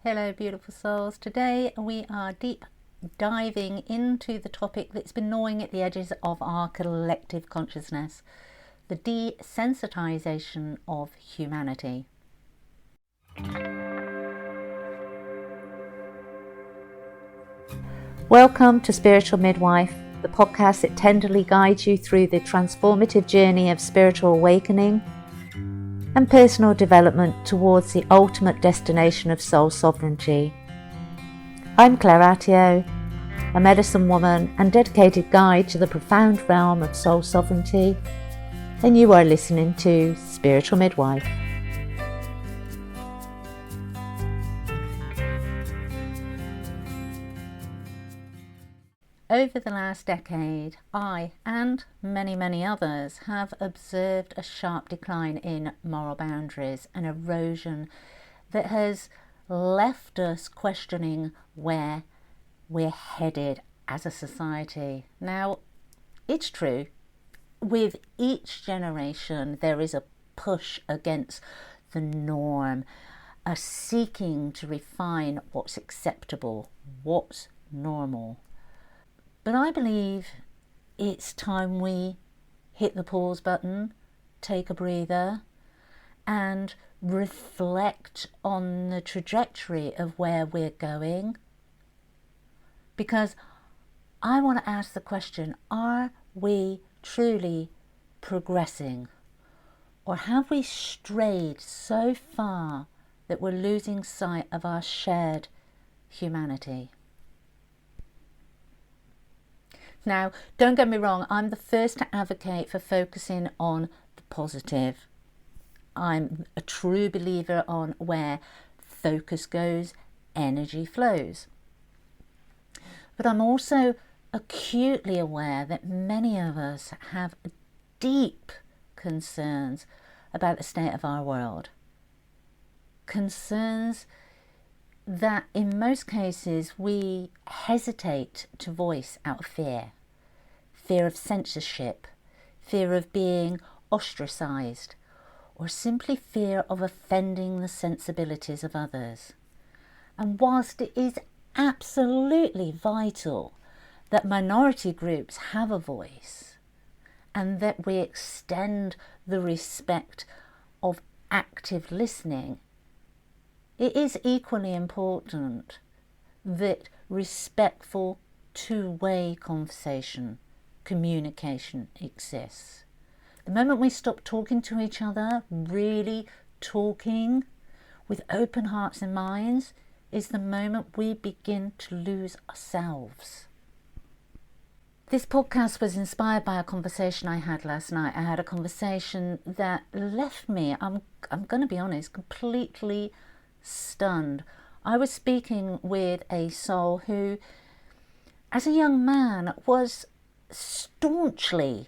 Hello beautiful souls. Today we are deep diving into the topic that's been gnawing at the edges of our collective consciousness, the desensitization of humanity. Welcome to Spiritual Midwife, the podcast that tenderly guides you through the transformative journey of spiritual awakening and personal development towards the ultimate destination of soul sovereignty. I'm Claire Attio, a medicine woman and dedicated guide to the profound realm of soul sovereignty, and you are listening to Spiritual Midwife. Over the last decade, I and many others have observed a sharp decline in moral boundaries, an erosion that has left us questioning where we're headed as a society. Now, it's true, with each generation there is a push against the norm, a seeking to refine what's acceptable, what's normal. But I believe it's time we hit the pause button, take a breather, and reflect on the trajectory of where we're going. Because I want to ask the question, are we truly progressing? Or have we strayed so far that we're losing sight of our shared humanity? Now, don't get me wrong, I'm the first to advocate for focusing on the positive. I'm a true believer on where focus goes, energy flows. But I'm also acutely aware that many of us have deep concerns about the state of our world. Concerns that in most cases we hesitate to voice out of fear. Fear of censorship, fear of being ostracised, or simply fear of offending the sensibilities of others. And whilst it is absolutely vital that minority groups have a voice and that we extend the respect of active listening, it is equally important that respectful two-way conversation, communication exists. The moment we stop talking to each other, really talking with open hearts and minds, is the moment we begin to lose ourselves. This podcast was inspired by a conversation I had last night. I had a conversation that left me, I'm going to be honest, completely stunned. I was speaking with a soul who, as a young man, was staunchly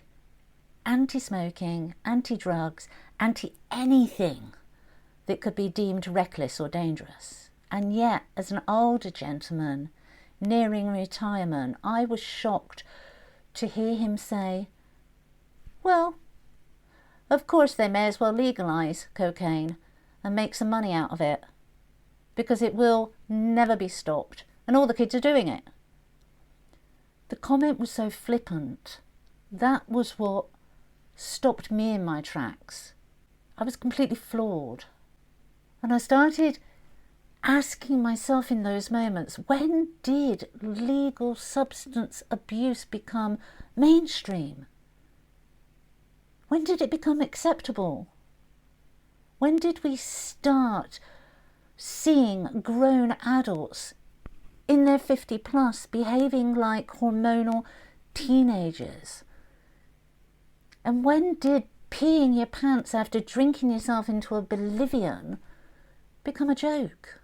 anti-smoking, anti-drugs, anti-anything that could be deemed reckless or dangerous. And yet, as an older gentleman nearing retirement, I was shocked to hear him say, well, of course they may as well legalise cocaine and make some money out of it, because it will never be stopped and all the kids are doing it. The comment was so flippant. That was what stopped me in my tracks. I was completely floored. And I started asking myself in those moments, when did legal substance abuse become mainstream? When did it become acceptable? When did we start seeing grown adults in their 50 plus behaving like hormonal teenagers? And when did peeing your pants after drinking yourself into oblivion become a joke?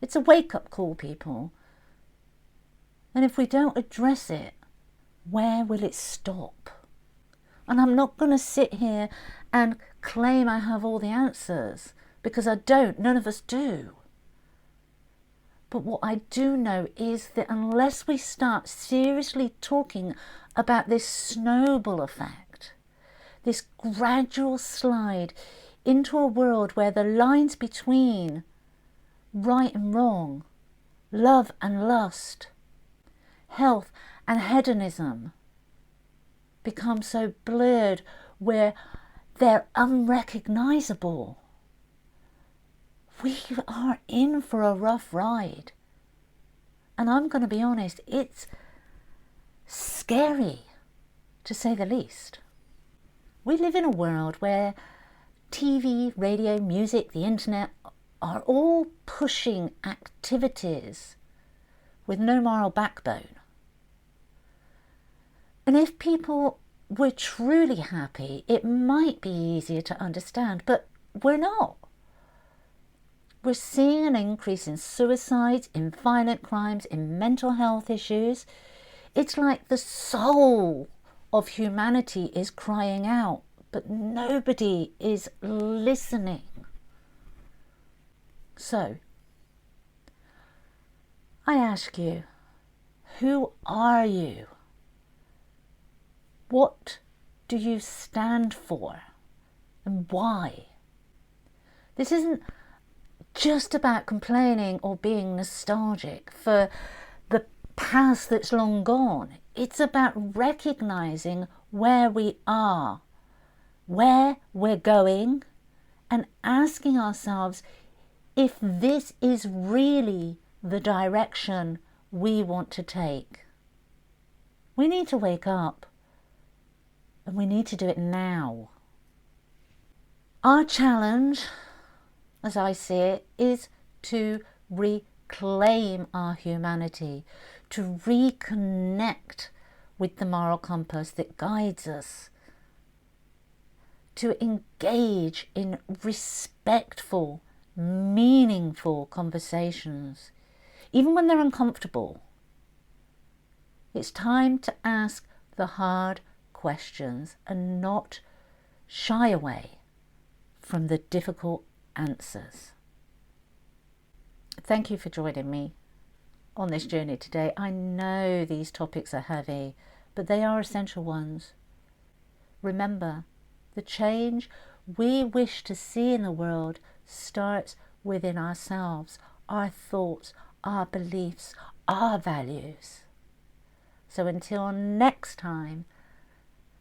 It's a wake-up call, people. And if we don't address it, where will it stop? And I'm not going to sit here and claim I have all the answers, because I don't, none of us do. But what I do know is that unless we start seriously talking about this snowball effect, this gradual slide into a world where the lines between right and wrong, love and lust, health and hedonism become so blurred where they're unrecognizable. We are in for a rough ride. And I'm going to be honest, it's scary, to say the least. We live in a world where TV, radio, music, the internet are all pushing activities with no moral backbone. And if people were truly happy, it might be easier to understand, but we're not. We're seeing an increase in suicides, in violent crimes, in mental health issues. It's like the soul of humanity is crying out, but nobody is listening. So, I ask you, who are you? What do you stand for? And why? This isn't just about complaining or being nostalgic for the past that's long gone. It's about recognizing where we are, where we're going, and asking ourselves if this is really the direction we want to take. We need to wake up, and we need to do it now. Our challenge, as I see it, is to reclaim our humanity, to reconnect with the moral compass that guides us, to engage in respectful, meaningful conversations, even when they're uncomfortable. It's time to ask the hard questions and not shy away from the difficult answers. Thank you for joining me on this journey today. I know these topics are heavy, but they are essential ones. Remember, the change we wish to see in the world starts within ourselves, our thoughts, our beliefs, our values. So until next time,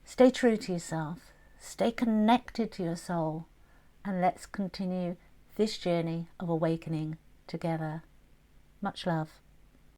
stay true to yourself, stay connected to your soul, and let's continue this journey of awakening together. Much love.